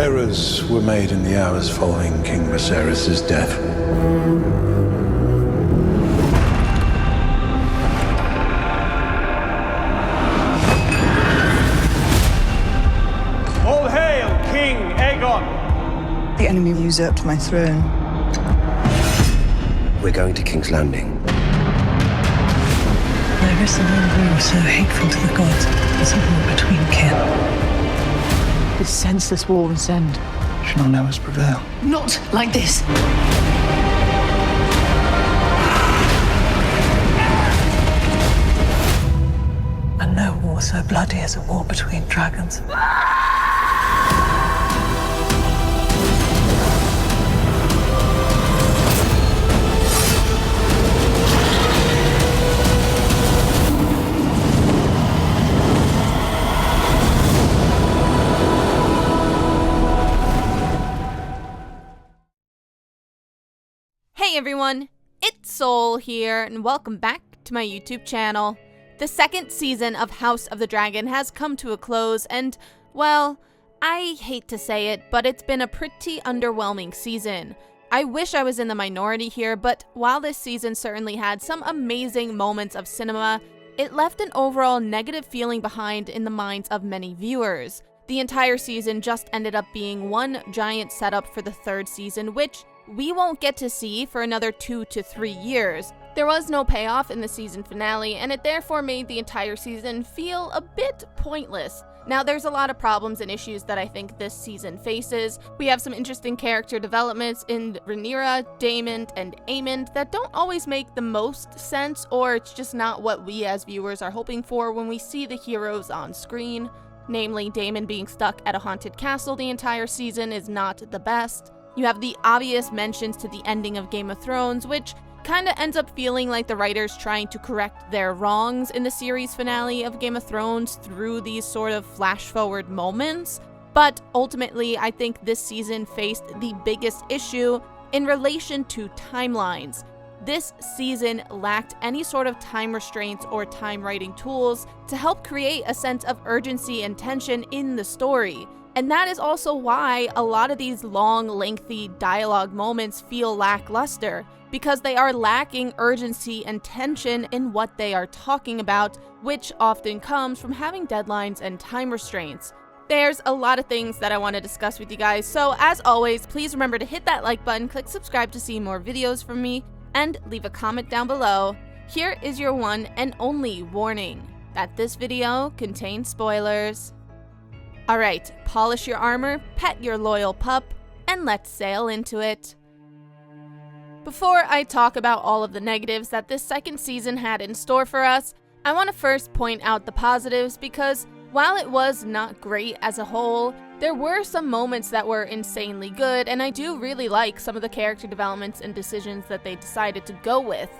Errors were made in the hours following King Viserys' death. All hail, King Aegon! The enemy usurped my throne. We're going to King's Landing. There is a war so hateful to the gods. It's a war between kin. This senseless war must end. Shall none of us prevail? Not like this. And no war so bloody as a war between dragons. Hey everyone, it's Soul here, and welcome back to my YouTube channel. The second season of House of the Dragon has come to a close, and, well, I hate to say it, but it's been a pretty underwhelming season. I wish I was in the minority here, but while this season certainly had some amazing moments of cinema, it left an overall negative feeling behind in the minds of many viewers. The entire season just ended up being one giant setup for the third season, which we won't get to see for another 2 to 3 years. There was no payoff in the season finale, and it therefore made the entire season feel a bit pointless. Now, there's a lot of problems and issues that I think this season faces. We have some interesting character developments in Rhaenyra, Daemon, and Aemond that don't always make the most sense, or it's just not what we as viewers are hoping for when we see the heroes on screen. Namely, Daemon being stuck at a haunted castle the entire season is not the best. You have the obvious mentions to the ending of Game of Thrones, which kinda ends up feeling like the writers trying to correct their wrongs in the series finale of Game of Thrones through these sort of flash-forward moments. But ultimately, I think this season faced the biggest issue in relation to timelines. This season lacked any sort of time restraints or time writing tools to help create a sense of urgency and tension in the story. And that is also why a lot of these long, lengthy dialogue moments feel lackluster, because they are lacking urgency and tension in what they are talking about, which often comes from having deadlines and time restraints. There's a lot of things that I want to discuss with you guys, so as always, please remember to hit that like button, click subscribe to see more videos from me, and leave a comment down below. Here is your one and only warning, that this video contains spoilers. Alright, polish your armor, pet your loyal pup, and let's sail into it. Before I talk about all of the negatives that this second season had in store for us, I want to first point out the positives because while it was not great as a whole, there were some moments that were insanely good, and I do really like some of the character developments and decisions that they decided to go with.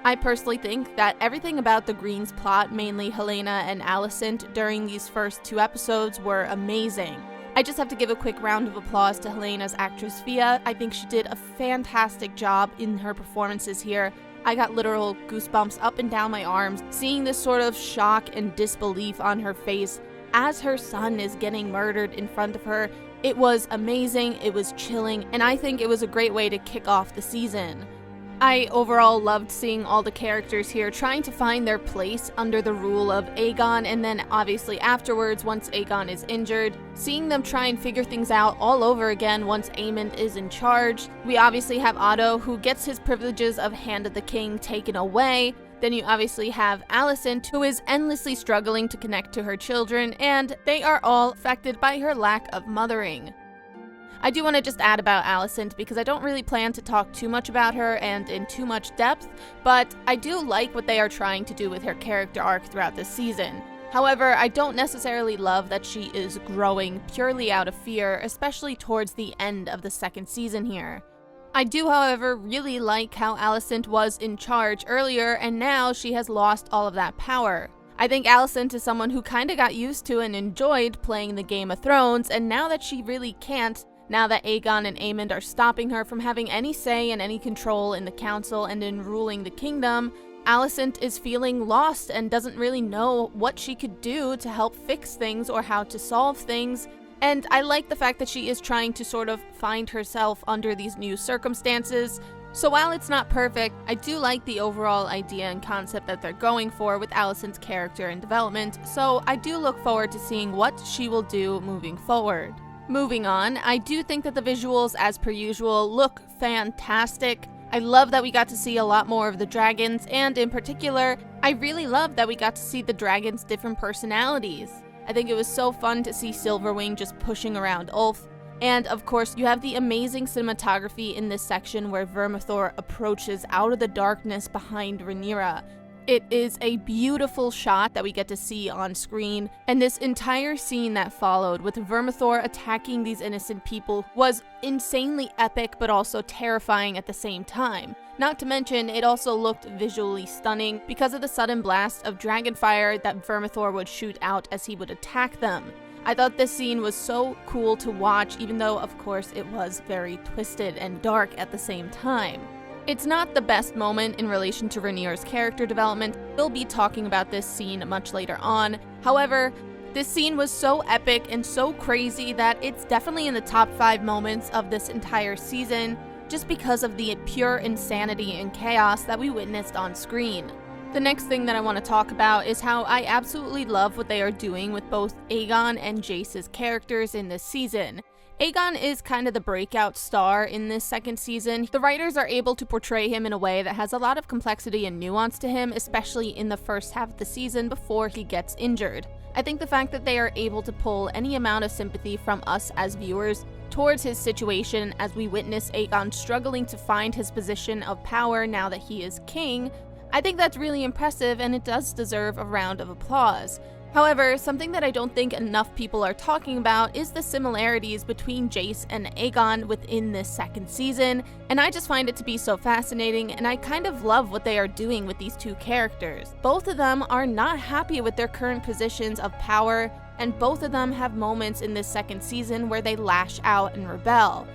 I personally think that everything about the Greens plot, mainly Helaena and Alicent, during these first 2 episodes were amazing. I just have to give a quick round of applause to Helena's actress Fia. I think she did a fantastic job in her performances here. I got literal goosebumps up and down my arms, seeing this sort of shock and disbelief on her face as her son is getting murdered in front of her. It was amazing, it was chilling, and I think it was a great way to kick off the season. I overall loved seeing all the characters here trying to find their place under the rule of Aegon, and then obviously afterwards, once Aegon is injured, seeing them try and figure things out all over again once Aemond is in charge. We obviously have Otto, who gets his privileges of Hand of the King taken away. Then you obviously have Alicent, who is endlessly struggling to connect to her children, and they are all affected by her lack of mothering. I do want to just add about Alicent because I don't really plan to talk too much about her and in too much depth, but I do like what they are trying to do with her character arc throughout this season. However, I don't necessarily love that she is growing purely out of fear, especially towards the end of the second season here. I do, however, really like how Alicent was in charge earlier, and now she has lost all of that power. I think Alicent is someone who kinda got used to and enjoyed playing the Game of Thrones, and now that she really can't, now that Aegon and Aemond are stopping her from having any say and any control in the council and in ruling the kingdom, Alicent is feeling lost and doesn't really know what she could do to help fix things or how to solve things, And I like the fact that she is trying to sort of find herself under these new circumstances. So while it's not perfect, I do like the overall idea and concept that they're going for with Alicent's character and development, so I do look forward to seeing what she will do moving forward. Moving on, I do think that the visuals, as per usual, look fantastic. I love that we got to see a lot more of the dragons, and in particular, I really love that we got to see the dragons' different personalities. I think it was so fun to see Silverwing just pushing around Ulf. And of course, you have the amazing cinematography in this section where Vermithor approaches out of the darkness behind Rhaenyra. It is a beautiful shot that we get to see on screen, and this entire scene that followed with Vermithor attacking these innocent people was insanely epic but also terrifying at the same time. Not to mention, it also looked visually stunning because of the sudden blast of dragonfire that Vermithor would shoot out as he would attack them. I thought this scene was so cool to watch, even though, of course, it was very twisted and dark at the same time. It's not the best moment in relation to Rhaenyra's character development. We'll be talking about this scene much later on. However, this scene was so epic and so crazy that it's definitely in the top 5 moments of this entire season, just because of the pure insanity and chaos that we witnessed on screen. The next thing that I want to talk about is how I absolutely love what they are doing with both Aegon and Jace's characters in this season. Aegon is kind of the breakout star in this second season. The writers are able to portray him in a way that has a lot of complexity and nuance to him, especially in the first half of the season before he gets injured. I think the fact that they are able to pull any amount of sympathy from us as viewers towards his situation as we witness Aegon struggling to find his position of power now that he is king, I think that's really impressive, and it does deserve a round of applause. However, something that I don't think enough people are talking about is the similarities between Jace and Aegon within this second season, and I just find it to be so fascinating, and I kind of love what they are doing with these two characters. Both of them are not happy with their current positions of power, and both of them have moments in this second season where they lash out and rebel.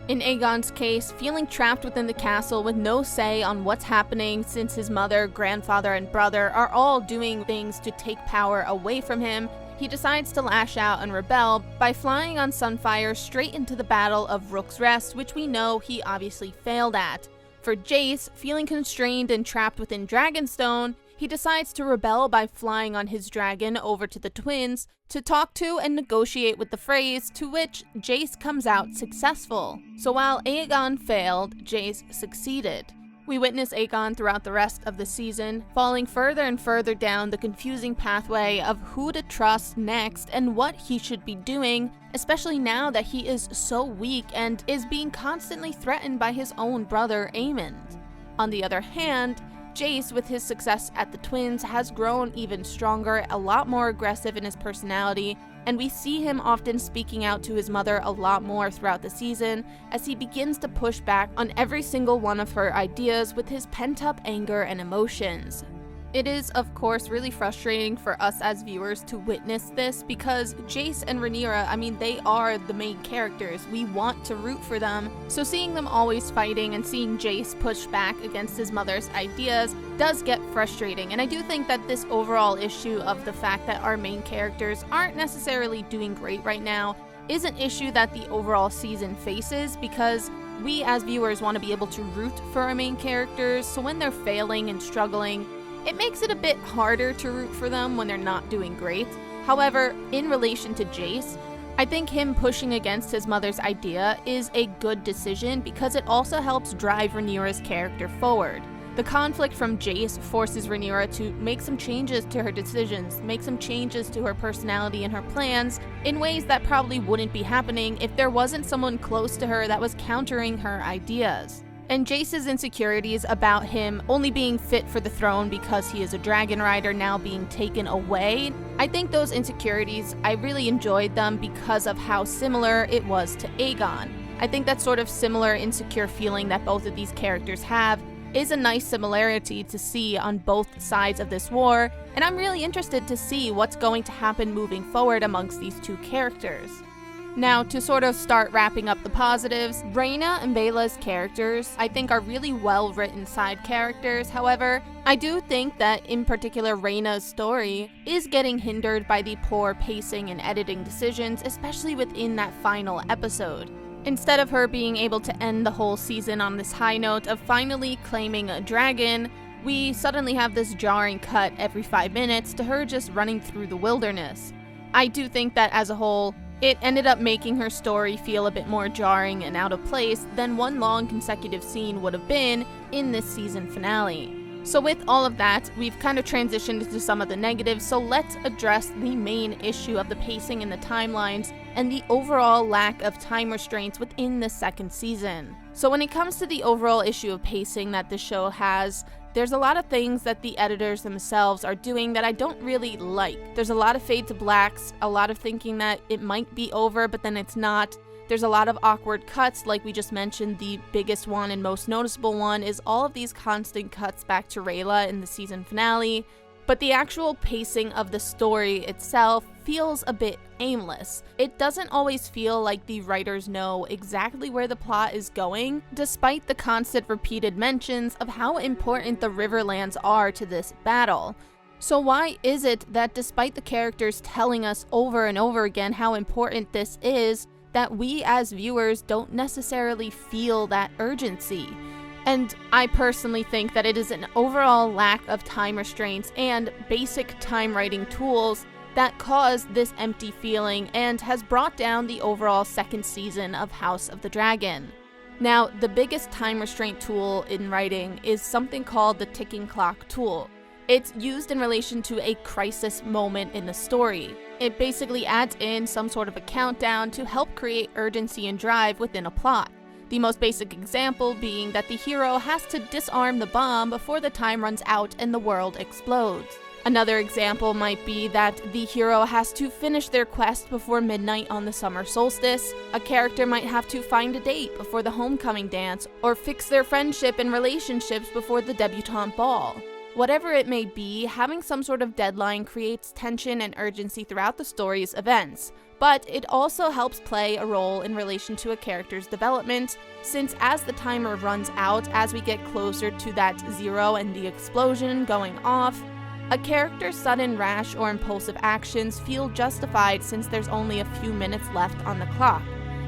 In Aegon's case, feeling trapped within the castle with no say on what's happening since his mother, grandfather, and brother are all doing things to take power away from him, he decides to lash out and rebel by flying on Sunfire straight into the Battle of Rook's Rest, which we know he obviously failed at. For Jace, feeling constrained and trapped within Dragonstone, he decides to rebel by flying on his dragon over to the twins to talk to and negotiate with the Freys, to which Jace comes out successful. So while Aegon failed, Jace succeeded. We witness Aegon throughout the rest of the season, falling further and further down the confusing pathway of who to trust next and what he should be doing, especially now that he is so weak and is being constantly threatened by his own brother Aemond. On the other hand, Jace, with his success at the twins, has grown even stronger, a lot more aggressive in his personality, and we see him often speaking out to his mother a lot more throughout the season as he begins to push back on every single one of her ideas with his pent-up anger and emotions. It is, of course, really frustrating for us as viewers to witness this because Jace and Rhaenyra, they are the main characters. We want to root for them. So seeing them always fighting and seeing Jace push back against his mother's ideas does get frustrating. And I do think that this overall issue of the fact that our main characters aren't necessarily doing great right now is an issue that the overall season faces because we as viewers want to be able to root for our main characters. So when they're failing and struggling, it makes it a bit harder to root for them when they're not doing great. However, in relation to Jace, I think him pushing against his mother's idea is a good decision because it also helps drive Rhaenyra's character forward. The conflict from Jace forces Rhaenyra to make some changes to her decisions, make some changes to her personality and her plans in ways that probably wouldn't be happening if there wasn't someone close to her that was countering her ideas. And Jace's insecurities about him only being fit for the throne because he is a dragon rider now being taken away, I think those insecurities, I really enjoyed them because of how similar it was to Aegon. I think that sort of similar insecure feeling that both of these characters have is a nice similarity to see on both sides of this war, and I'm really interested to see what's going to happen moving forward amongst these two characters. Now, to sort of start wrapping up the positives, Rhaena and Bela's characters, I think, are really well-written side characters. However, I do think that, in particular, Rhaenyra's story is getting hindered by the poor pacing and editing decisions, especially within that final episode. Instead of her being able to end the whole season on this high note of finally claiming a dragon, we suddenly have this jarring cut every 5 minutes to her just running through the wilderness. I do think that as a whole, it ended up making her story feel a bit more jarring and out of place than one long consecutive scene would have been in this season finale. So with all of that, we've kind of transitioned into some of the negatives, so let's address the main issue of the pacing and the timelines and the overall lack of time restraints within the second season. So when it comes to the overall issue of pacing that the show has, there's a lot of things that the editors themselves are doing that I don't really like. There's a lot of fade to blacks, a lot of thinking that it might be over, but then it's not. There's a lot of awkward cuts, like we just mentioned. The biggest one and most noticeable one is all of these constant cuts back to Rhaenyra in the season finale. But the actual pacing of the story itself feels a bit aimless. It doesn't always feel like the writers know exactly where the plot is going, despite the constant repeated mentions of how important the Riverlands are to this battle. So why is it that despite the characters telling us over and over again how important this is, that we as viewers don't necessarily feel that urgency? And I personally think that it is an overall lack of time restraints and basic time writing tools that caused this empty feeling and has brought down the overall second season of House of the Dragon. Now, the biggest time restraint tool in writing is something called the ticking clock tool. It's used in relation to a crisis moment in the story. It basically adds in some sort of a countdown to help create urgency and drive within a plot. The most basic example being that the hero has to disarm the bomb before the time runs out and the world explodes. Another example might be that the hero has to finish their quest before midnight on the summer solstice. A character might have to find a date before the homecoming dance, or fix their friendship and relationships before the debutante ball. Whatever it may be, having some sort of deadline creates tension and urgency throughout the story's events, but it also helps play a role in relation to a character's development, since as the timer runs out, as we get closer to that zero and the explosion going off, a character's sudden rash or impulsive actions feel justified since there's only a few minutes left on the clock.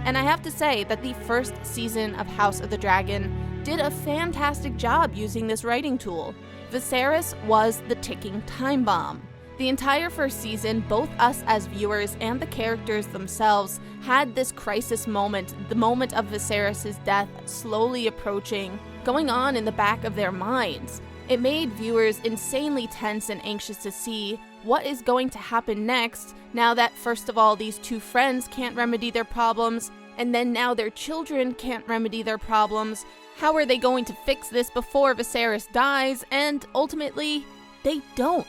And I have to say that the first season of House of the Dragon did a fantastic job using this writing tool. Viserys was the ticking time bomb. The entire first season, both us as viewers and the characters themselves had this crisis moment, the moment of Viserys' death slowly approaching, going on in the back of their minds. It made viewers insanely tense and anxious to see what is going to happen next, now that first of all these two friends can't remedy their problems, and then now their children can't remedy their problems. How are they going to fix this before Viserys dies? And ultimately, they don't.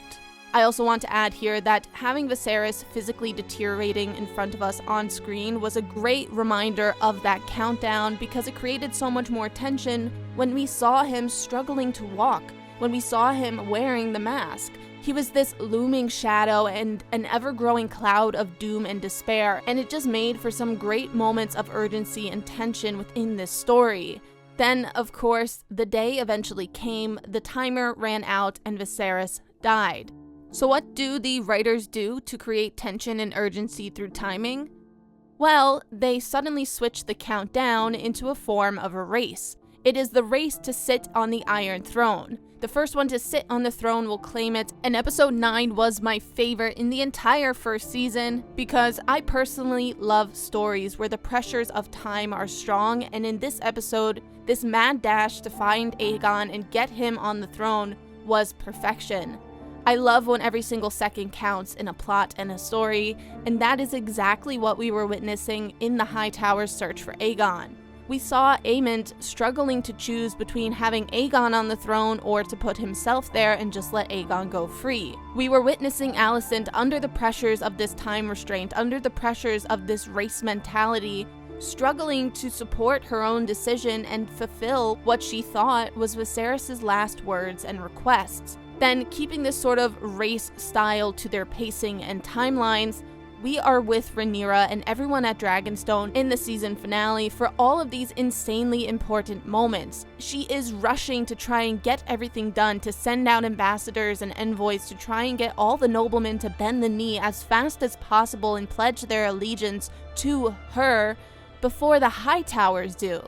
I also want to add here that having Viserys physically deteriorating in front of us on screen was a great reminder of that countdown, because it created so much more tension when we saw him struggling to walk, when we saw him wearing the mask. He was this looming shadow and an ever-growing cloud of doom and despair, and it just made for some great moments of urgency and tension within this story. Then, of course, the day eventually came, the timer ran out, and Viserys died. So what do the writers do to create tension and urgency through timing? Well, they suddenly switch the countdown into a form of a race. It is the race to sit on the Iron Throne. The first one to sit on the throne will claim it, and episode 9 was my favorite in the entire first season because I personally love stories where the pressures of time are strong, and in this episode, this mad dash to find Aegon and get him on the throne was perfection. I love when every single second counts in a plot and a story, and that is exactly what we were witnessing in the Hightower's search for Aegon. We saw Aemond struggling to choose between having Aegon on the throne or to put himself there and just let Aegon go free. We were witnessing Alicent under the pressures of this time restraint, under the pressures of this race mentality, struggling to support her own decision and fulfill what she thought was Viserys' last words and requests. Then, keeping this sort of race style to their pacing and timelines, we are with Rhaenyra and everyone at Dragonstone in the season finale for all of these insanely important moments. She is rushing to try and get everything done, to send out ambassadors and envoys to try and get all the noblemen to bend the knee as fast as possible and pledge their allegiance to her before the Hightowers do.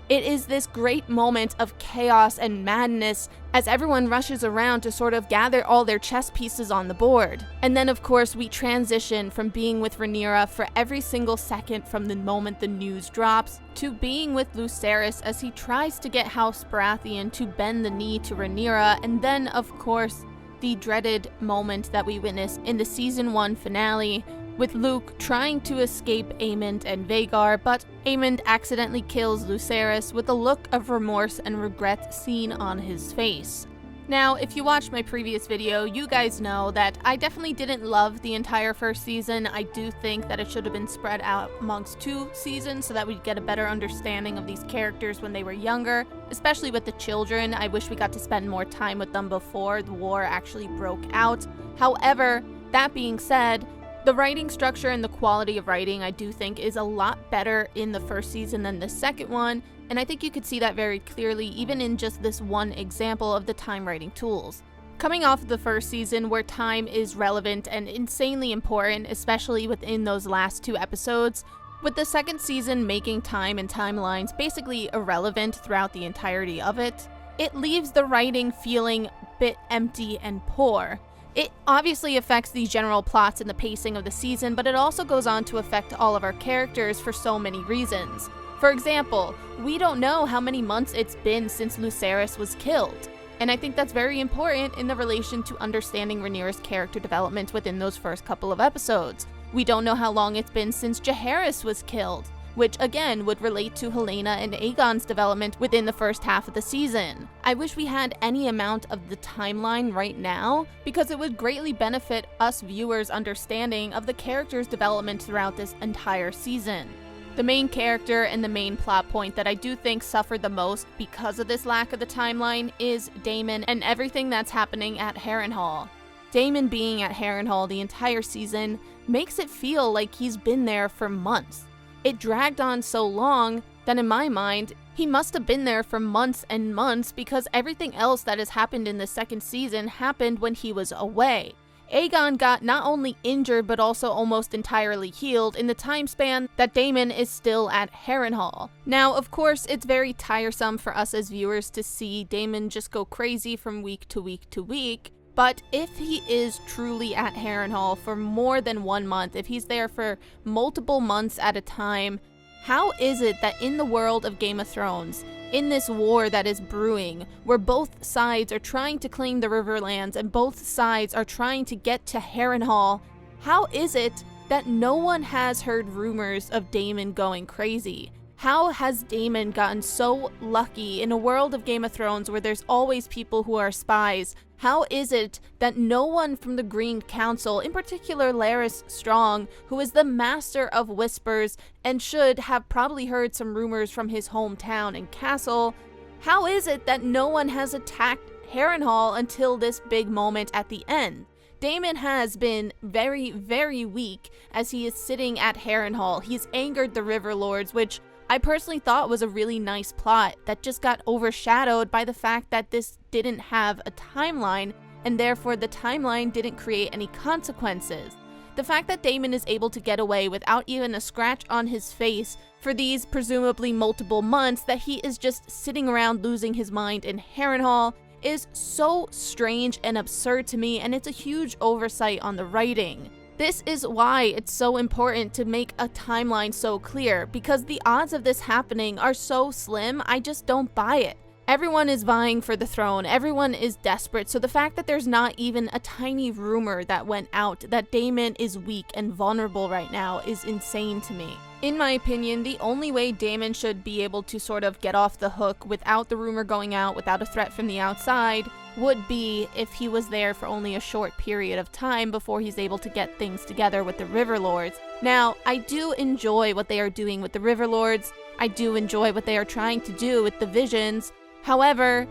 It is this great moment of chaos and madness as everyone rushes around to sort of gather all their chess pieces on the board. And then of course we transition from being with Rhaenyra for every single second from the moment the news drops to being with Lucerys as he tries to get House Baratheon to bend the knee to Rhaenyra, and then of course the dreaded moment that we witness in the season 1 finale with Luke trying to escape Aemond and Vhagar, but Aemond accidentally kills Lucerys with a look of remorse and regret seen on his face. Now, if you watched my previous video, you guys know that I definitely didn't love the entire first season. I do think that it should have been spread out amongst 2 seasons so that we'd get a better understanding of these characters when they were younger, especially with the children. I wish we got to spend more time with them before the war actually broke out. However, that being said, the writing structure and the quality of writing I do think is a lot better in the first season than the second one, and I think you could see that very clearly even in just this one example of the time writing tools. Coming off of the first season where time is relevant and insanely important, especially within those last 2 episodes, with the second season making time and timelines basically irrelevant throughout the entirety of it, it leaves the writing feeling a bit empty and poor. It obviously affects the general plots and the pacing of the season, but it also goes on to affect all of our characters for so many reasons. For example, we don't know how many months it's been since Lucerys was killed, and I think that's very important in the relation to understanding Rhaenyra's character development within those first couple of episodes. We don't know how long it's been since Jaehaerys was killed, which again would relate to Helaena and Aegon's development within the first half of the season. I wish we had any amount of the timeline right now, because it would greatly benefit us viewers' understanding of the characters' development throughout this entire season. The main character and the main plot point that I do think suffered the most because of this lack of the timeline is Daemon and everything that's happening at Harrenhal. Daemon being at Harrenhal the entire season makes it feel like he's been there for months. It dragged on so long that in my mind, he must have been there for months and months because everything else that has happened in the second season happened when he was away. Aegon got not only injured but also almost entirely healed in the time span that Daemon is still at Harrenhal. Now, of course, it's very tiresome for us as viewers to see Daemon just go crazy from week to week to week, but if he is truly at Harrenhal for more than 1 month, if he's there for multiple months at a time, how is it that in the world of Game of Thrones, in this war that is brewing, where both sides are trying to claim the Riverlands and both sides are trying to get to Harrenhal, how is it that no one has heard rumors of Daemon going crazy? How has Daemon gotten so lucky in a world of Game of Thrones where there's always people who are spies? How is it that no one from the Green Council, in particular Larys Strong, who is the master of whispers and should have probably heard some rumors from his hometown and castle, how is it that no one has attacked Harrenhal until this big moment at the end? Daemon has been very, very weak as he is sitting at Harrenhal. He's angered the River Lords, which I personally thought was a really nice plot that just got overshadowed by the fact that this didn't have a timeline, and therefore the timeline didn't create any consequences. The fact that Daemon is able to get away without even a scratch on his face for these presumably multiple months that he is just sitting around losing his mind in Harrenhal is so strange and absurd to me, and it's a huge oversight on the writing. This is why it's so important to make a timeline so clear, because the odds of this happening are so slim, I just don't buy it. Everyone is vying for the throne, everyone is desperate, so the fact that there's not even a tiny rumor that went out that Daemon is weak and vulnerable right now is insane to me. In my opinion, the only way Daemon should be able to sort of get off the hook without the rumor going out, without a threat from the outside, would be if he was there for only a short period of time before he's able to get things together with the River Lords. Now, I do enjoy what they are doing with the River Lords. I do enjoy what they are trying to do with the visions. However,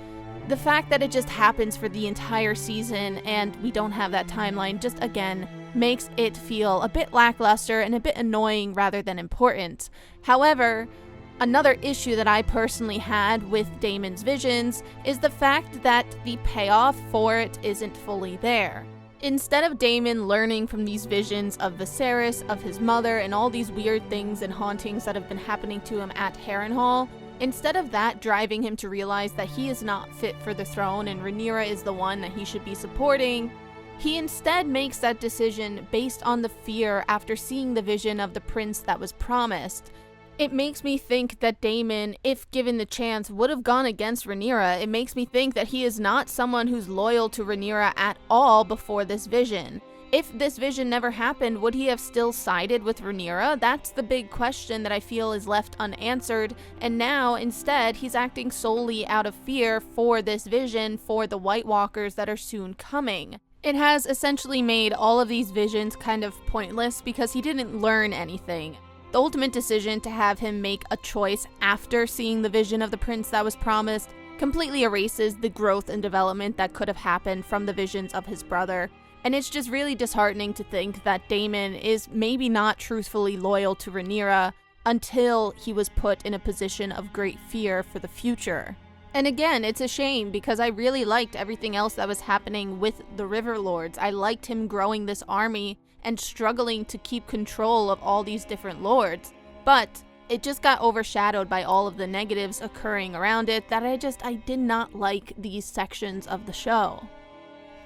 the fact that it just happens for the entire season and we don't have that timeline just, again, makes it feel a bit lackluster and a bit annoying rather than important. However, another issue that I personally had with Daemon's visions is the fact that the payoff for it isn't fully there. Instead of Daemon learning from these visions of Viserys, of his mother, and all these weird things and hauntings that have been happening to him at Harrenhal, instead of that driving him to realize that he is not fit for the throne and Rhaenyra is the one that he should be supporting, he instead makes that decision based on the fear after seeing the vision of the prince that was promised. It makes me think that Daemon, if given the chance, would have gone against Rhaenyra. It makes me think that he is not someone who's loyal to Rhaenyra at all before this vision. If this vision never happened, would he have still sided with Rhaenyra? That's the big question that I feel is left unanswered, and now, instead, he's acting solely out of fear for this vision, for the White Walkers that are soon coming. It has essentially made all of these visions kind of pointless because he didn't learn anything. The ultimate decision to have him make a choice after seeing the vision of the prince that was promised completely erases the growth and development that could have happened from the visions of his brother. And it's just really disheartening to think that Daemon is maybe not truthfully loyal to Rhaenyra until he was put in a position of great fear for the future. And again, it's a shame because I really liked everything else that was happening with the River Lords. I liked him growing this army and struggling to keep control of all these different lords. But it just got overshadowed by all of the negatives occurring around it that I did not like these sections of the show.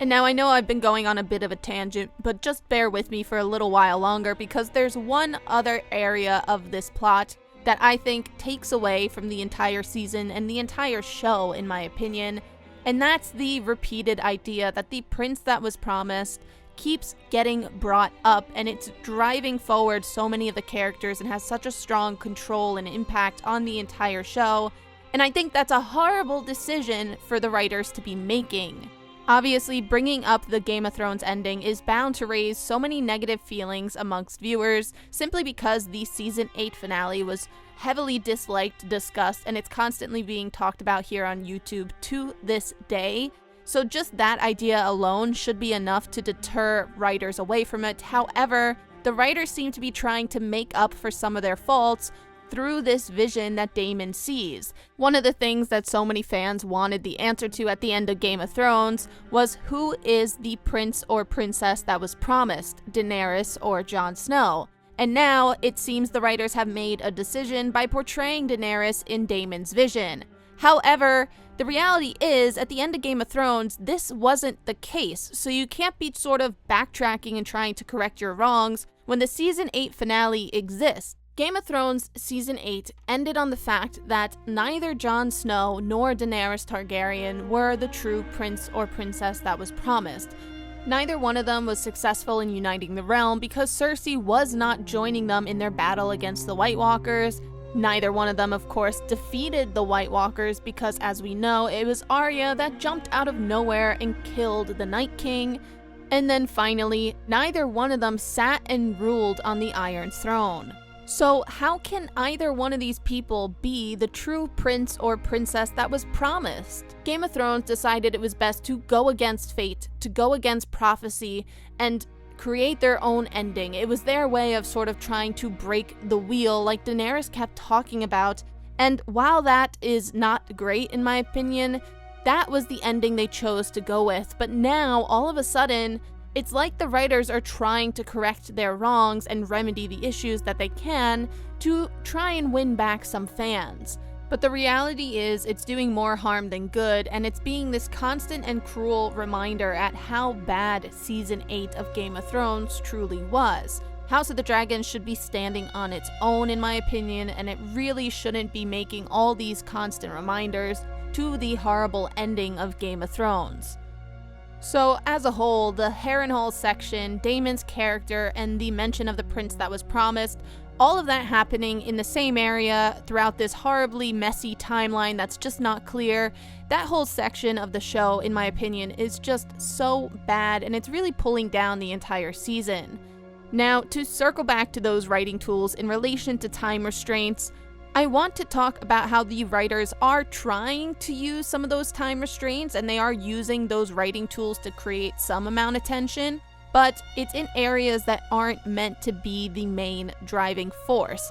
And now I know I've been going on a bit of a tangent, but just bear with me for a little while longer because there's one other area of this plot that I think takes away from the entire season and the entire show, in my opinion, and that's the repeated idea that the prince that was promised keeps getting brought up, and it's driving forward so many of the characters and has such a strong control and impact on the entire show, and I think that's a horrible decision for the writers to be making. Obviously, bringing up the Game of Thrones ending is bound to raise so many negative feelings amongst viewers, simply because the Season 8 finale was heavily disliked, discussed, and it's constantly being talked about here on YouTube to this day. So just that idea alone should be enough to deter writers away from it. However, the writers seem to be trying to make up for some of their faults through this vision that Daemon sees. One of the things that so many fans wanted the answer to at the end of Game of Thrones was who is the prince or princess that was promised, Daenerys or Jon Snow? And now it seems the writers have made a decision by portraying Daenerys in Daemon's vision. However, the reality is, at the end of Game of Thrones, this wasn't the case, so you can't be sort of backtracking and trying to correct your wrongs when the Season 8 finale exists. Game of Thrones Season 8 ended on the fact that neither Jon Snow nor Daenerys Targaryen were the true prince or princess that was promised. Neither one of them was successful in uniting the realm because Cersei was not joining them in their battle against the White Walkers. Neither one of them, of course, defeated the White Walkers because, as we know, it was Arya that jumped out of nowhere and killed the Night King. And then finally, neither one of them sat and ruled on the Iron Throne. So how can either one of these people be the true prince or princess that was promised? Game of Thrones decided it was best to go against fate, to go against prophecy, and create their own ending. It was their way of sort of trying to break the wheel like Daenerys kept talking about. And while that is not great in my opinion, that was the ending they chose to go with. But now, all of a sudden, it's like the writers are trying to correct their wrongs and remedy the issues that they can to try and win back some fans. But the reality is it's doing more harm than good, and it's being this constant and cruel reminder at how bad Season 8 of Game of Thrones truly was. House of the Dragon should be standing on its own, in my opinion, and it really shouldn't be making all these constant reminders to the horrible ending of Game of Thrones. So, as a whole, the Harrenhal section, Daemon's character, and the mention of the prince that was promised, all of that happening in the same area throughout this horribly messy timeline that's just not clear, that whole section of the show, in my opinion, is just so bad, and it's really pulling down the entire season. Now, to circle back to those writing tools in relation to time restraints, I want to talk about how the writers are trying to use some of those time restraints, and they are using those writing tools to create some amount of tension. but it's in areas that aren't meant to be the main driving force.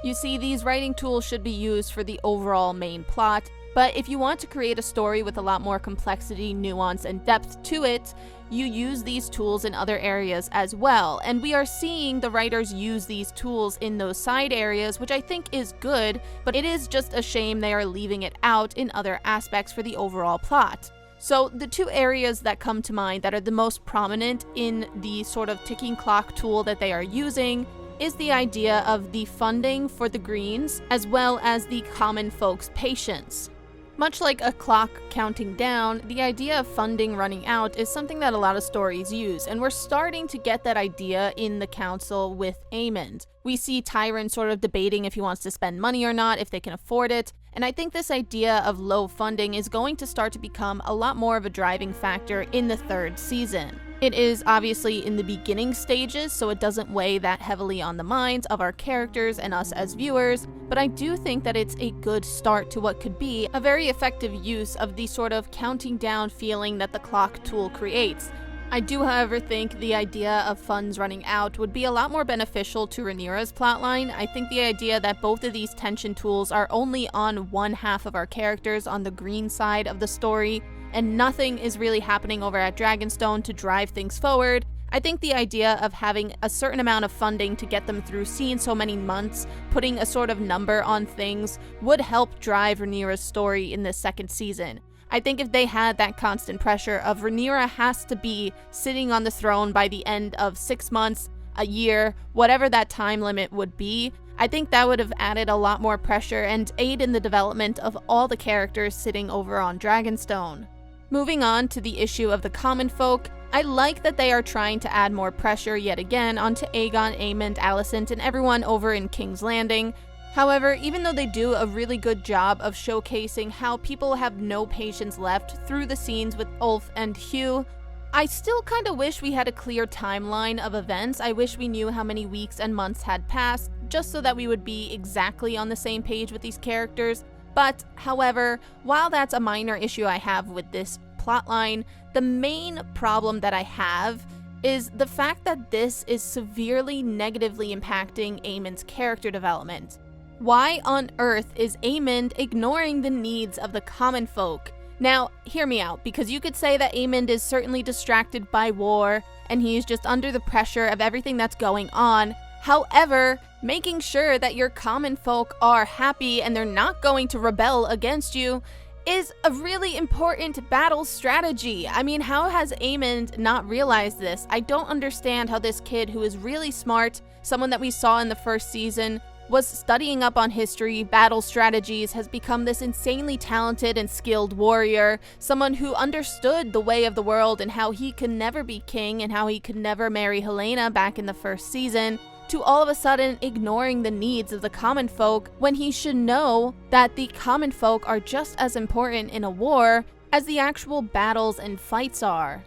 You see, these writing tools should be used for the overall main plot, but if you want to create a story with a lot more complexity, nuance, and depth to it, you use these tools in other areas as well. And we are seeing the writers use these tools in those side areas, which I think is good, but it is just a shame they are leaving it out in other aspects for the overall plot. So the two areas that come to mind that are the most prominent in the sort of ticking clock tool that they are using is the idea of the funding for the Greens, as well as the common folks' patience. Much like a clock counting down, the idea of funding running out is something that a lot of stories use, and we're starting to get that idea in the council with Aemond. We see Tyrion sort of debating if he wants to spend money or not, if they can afford it, and I think this idea of low funding is going to start to become a lot more of a driving factor in the third season. It is obviously in the beginning stages, so it doesn't weigh that heavily on the minds of our characters and us as viewers, but I do think that it's a good start to what could be a very effective use of the sort of counting down feeling that the clock tool creates. I do, however, think the idea of funds running out would be a lot more beneficial to Rhaenyra's plotline. I think the idea that both of these tension tools are only on one half of our characters on the green side of the story, and nothing is really happening over at Dragonstone to drive things forward. I think the idea of having a certain amount of funding to get them through scenes so many months, putting a sort of number on things, would help drive Rhaenyra's story in this second season. I think if they had that constant pressure of Rhaenyra has to be sitting on the throne by the end of 6 months, a year, whatever that time limit would be, I think that would have added a lot more pressure and aid in the development of all the characters sitting over on Dragonstone. Moving on to the issue of the common folk, I like that they are trying to add more pressure yet again onto Aegon, Aemond, Alicent, and everyone over in King's Landing. However, even though they do a really good job of showcasing how people have no patience left through the scenes with Ulf and Hugh, I still kind of wish we had a clear timeline of events. I wish we knew how many weeks and months had passed, just so that we would be exactly on the same page with these characters. But, however, while that's a minor issue I have with this plotline, the main problem that I have is the fact that this is severely negatively impacting Aemond's character development. Why on earth is Aemond ignoring the needs of the common folk? Now, hear me out, because you could say that Aemond is certainly distracted by war, and he's just under the pressure of everything that's going on. However, making sure that your common folk are happy and they're not going to rebel against you is a really important battle strategy. I mean, how has Aemond not realized this? I don't understand how this kid who is really smart, someone that we saw in the first season, was studying up on history, battle strategies, has become this insanely talented and skilled warrior, someone who understood the way of the world and how he could never be king and how he could never marry Helena back in the first season, to all of a sudden ignoring the needs of the common folk when he should know that the common folk are just as important in a war as the actual battles and fights are.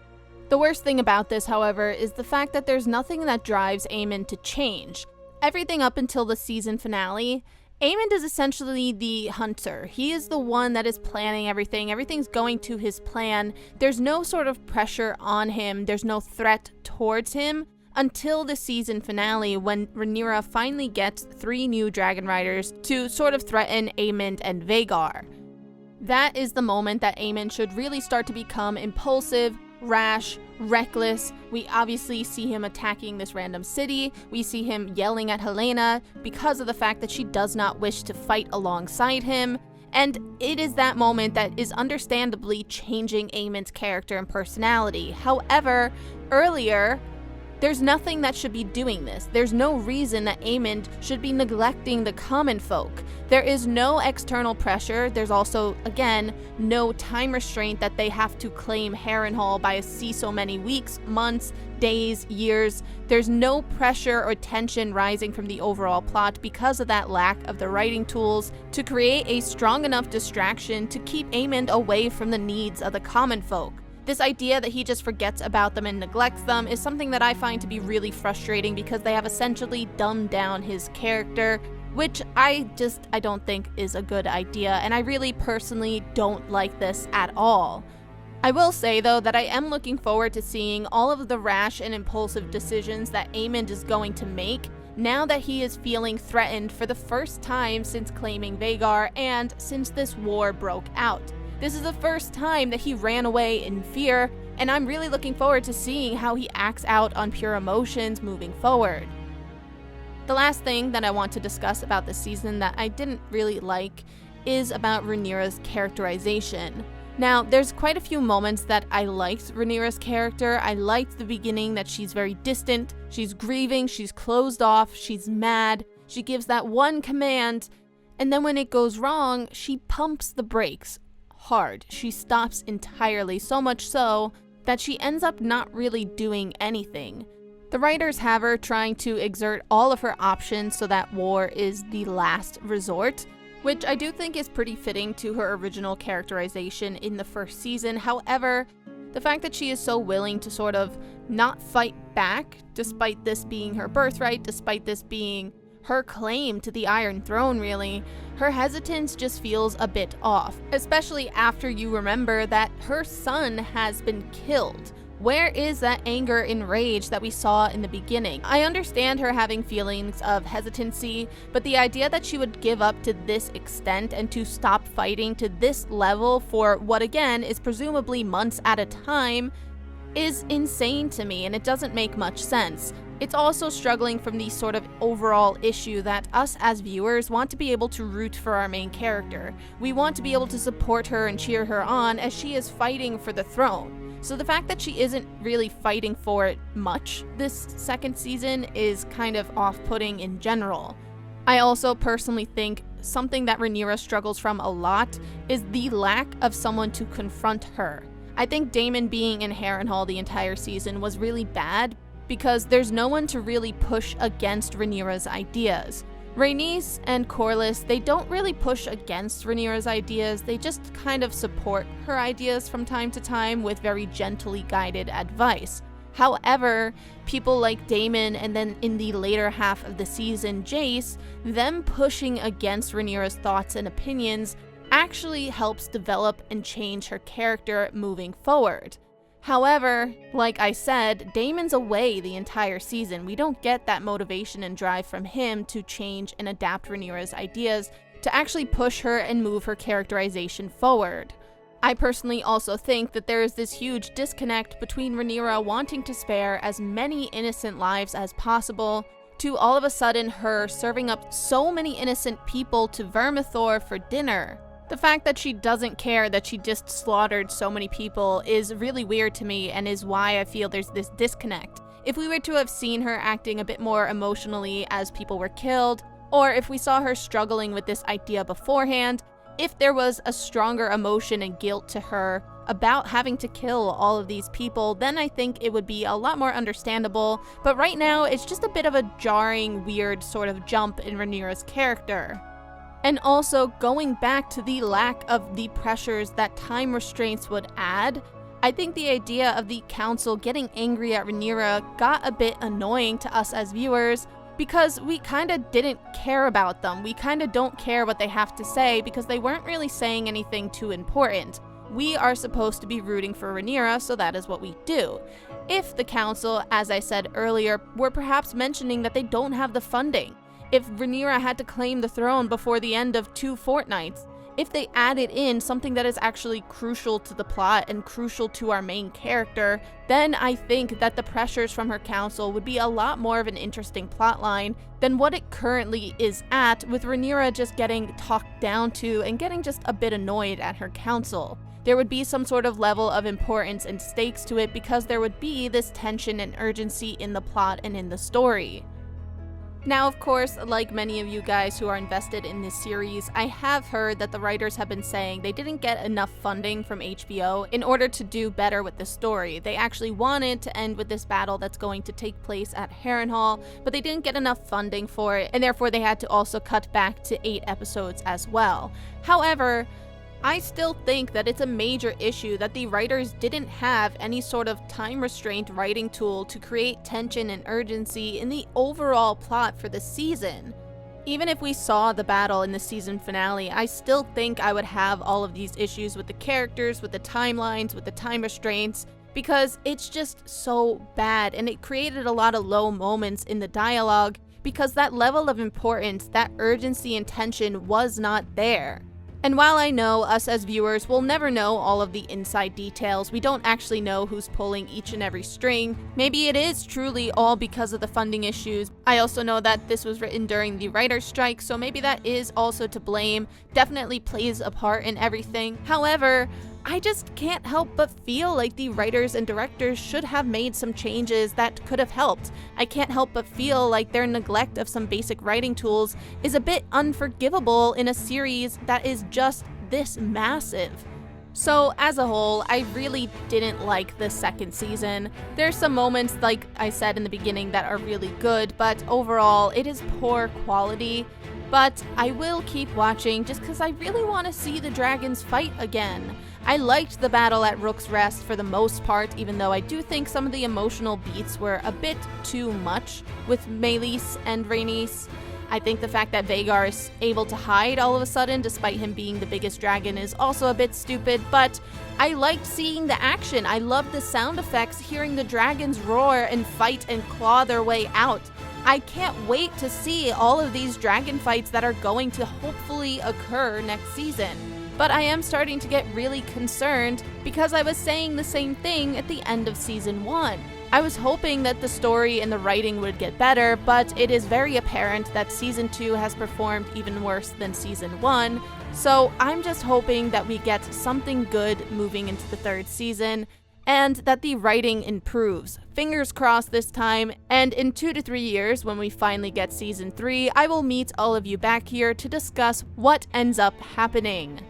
The worst thing about this, however, is the fact that there's nothing that drives Aemond to change. Everything up until the season finale, Aemond is essentially the hunter. He is the one that is planning everything. Everything's going to his plan. There's no sort of pressure on him. There's no threat towards him until the season finale, when Rhaenyra finally gets 3 new dragon riders to sort of threaten Aemond and Vhagar. That is the moment that Aemond should really start to become impulsive, rash, reckless. We obviously see him attacking this random city. We see him yelling at Helena because of the fact that she does not wish to fight alongside him. And it is that moment that is understandably changing Aemond's character and personality. However, earlier, there's nothing that should be doing this. There's no reason that Aemond should be neglecting the common folk. There is no external pressure. There's also, again, no time restraint that they have to claim Harrenhal by so many weeks, months, days, years. There's no pressure or tension rising from the overall plot because of that lack of the writing tools to create a strong enough distraction to keep Aemond away from the needs of the common folk. This idea that he just forgets about them and neglects them is something that I find to be really frustrating because they have essentially dumbed down his character, which I don't think is a good idea, and I really personally don't like this at all. I will say, though, that I am looking forward to seeing all of the rash and impulsive decisions that Aemond is going to make now that he is feeling threatened for the first time since claiming Vhagar and since this war broke out. This is the first time that he ran away in fear, and I'm really looking forward to seeing how he acts out on pure emotions moving forward. The last thing that I want to discuss about this season that I didn't really like is about Rhaenyra's characterization. Now, there's quite a few moments that I liked Rhaenyra's character. I liked the beginning that she's very distant, she's grieving, she's closed off, she's mad, she gives that one command, and then when it goes wrong, she pumps the brakes hard. She stops entirely, so much so that she ends up not really doing anything. The writers have her trying to exert all of her options so that war is the last resort, which I do think is pretty fitting to her original characterization in the first season. However, the fact that she is so willing to sort of not fight back, despite this being her birthright, despite this being her claim to the Iron Throne really, her hesitance just feels a bit off, especially after you remember that her son has been killed. Where is that anger and rage that we saw in the beginning? I understand her having feelings of hesitancy, but the idea that she would give up to this extent and to stop fighting to this level for what again is presumably months at a time is insane to me, and it doesn't make much sense. It's also struggling from the sort of overall issue that us as viewers want to be able to root for our main character. We want to be able to support her and cheer her on as she is fighting for the throne. So the fact that she isn't really fighting for it much this second season is kind of off-putting in general. I also personally think something that Rhaenyra struggles from a lot is the lack of someone to confront her. I think Daemon being in Harrenhal the entire season was really bad because there's no one to really push against Rhaenyra's ideas. Rhaenys and Corlys, they don't really push against Rhaenyra's ideas, they just kind of support her ideas from time to time with very gently guided advice. However, people like Daemon and then in the later half of the season, Jace, them pushing against Rhaenyra's thoughts and opinions actually helps develop and change her character moving forward. However, like I said, Daemon's away the entire season. We don't get that motivation and drive from him to change and adapt Rhaenyra's ideas to actually push her and move her characterization forward. I personally also think that there is this huge disconnect between Rhaenyra wanting to spare as many innocent lives as possible to all of a sudden her serving up so many innocent people to Vermithor for dinner. The fact that she doesn't care that she just slaughtered so many people is really weird to me and is why I feel there's this disconnect. If we were to have seen her acting a bit more emotionally as people were killed, or if we saw her struggling with this idea beforehand, if there was a stronger emotion and guilt to her about having to kill all of these people, then I think it would be a lot more understandable, but right now it's just a bit of a jarring, weird sort of jump in Rhaenyra's character. And also, going back to the lack of the pressures that time restraints would add, I think the idea of the council getting angry at Rhaenyra got a bit annoying to us as viewers because we kinda didn't care about them. We kinda don't care what they have to say because they weren't really saying anything too important. We are supposed to be rooting for Rhaenyra, so that is what we do. If the council, as I said earlier, were perhaps mentioning that they don't have the funding, if Rhaenyra had to claim the throne before the end of 2 fortnights, if they added in something that is actually crucial to the plot and crucial to our main character, then I think that the pressures from her council would be a lot more of an interesting plotline than what it currently is at, with Rhaenyra just getting talked down to and getting just a bit annoyed at her council. There would be some sort of level of importance and stakes to it because there would be this tension and urgency in the plot and in the story. Now, of course, like many of you guys who are invested in this series, I have heard that the writers have been saying they didn't get enough funding from HBO in order to do better with the story. They actually wanted to end with this battle that's going to take place at Harrenhal, but they didn't get enough funding for it, and therefore they had to also cut back to 8 episodes as well. However, I still think that it's a major issue that the writers didn't have any sort of time-restraint writing tool to create tension and urgency in the overall plot for the season. Even if we saw the battle in the season finale, I still think I would have all of these issues with the characters, with the timelines, with the time restraints, because it's just so bad, and it created a lot of low moments in the dialogue because that level of importance, that urgency and tension was not there. And while I know us as viewers will never know all of the inside details, we don't actually know who's pulling each and every string. Maybe it is truly all because of the funding issues. I also know that this was written during the writer's strike, so maybe that is also to blame. Definitely plays a part in everything. However, I just can't help but feel like the writers and directors should have made some changes that could have helped. I can't help but feel like their neglect of some basic writing tools is a bit unforgivable in a series that is just this massive. So as a whole, I really didn't like the second season. There's some moments, like I said in the beginning, that are really good, but overall it is poor quality. But I will keep watching just because I really want to see the dragons fight again. I liked the battle at Rook's Rest for the most part, even though I do think some of the emotional beats were a bit too much with Meleys and Rhaenys. I think the fact that Vhagar is able to hide all of a sudden, despite him being the biggest dragon, is also a bit stupid, but I liked seeing the action. I loved the sound effects, hearing the dragons roar and fight and claw their way out. I can't wait to see all of these dragon fights that are going to hopefully occur next season. But I am starting to get really concerned because I was saying the same thing at the end of season 1. I was hoping that the story and the writing would get better, but it is very apparent that season 2 has performed even worse than season 1. So I'm just hoping that we get something good moving into the third season, and that the writing improves. Fingers crossed this time, and in 2 to 3 years, when we finally get season 3, I will meet all of you back here to discuss what ends up happening.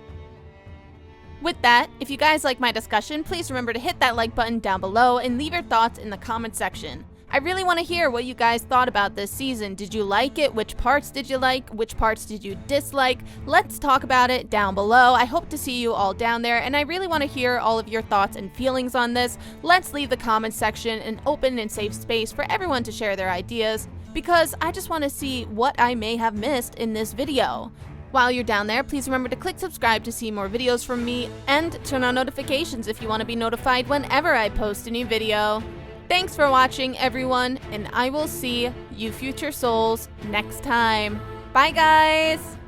With that, if you guys like my discussion, please remember to hit that like button down below and leave your thoughts in the comment section. I really want to hear what you guys thought about this season. Did you like it? Which parts did you like? Which parts did you dislike? Let's talk about it down below. I hope to see you all down there, and I really want to hear all of your thoughts and feelings on this. Let's leave the comment section an open and safe space for everyone to share their ideas, because I just want to see what I may have missed in this video. While you're down there, please remember to click subscribe to see more videos from me, and turn on notifications if you want to be notified whenever I post a new video. Thanks for watching, everyone, and I will see you future souls next time. Bye, guys!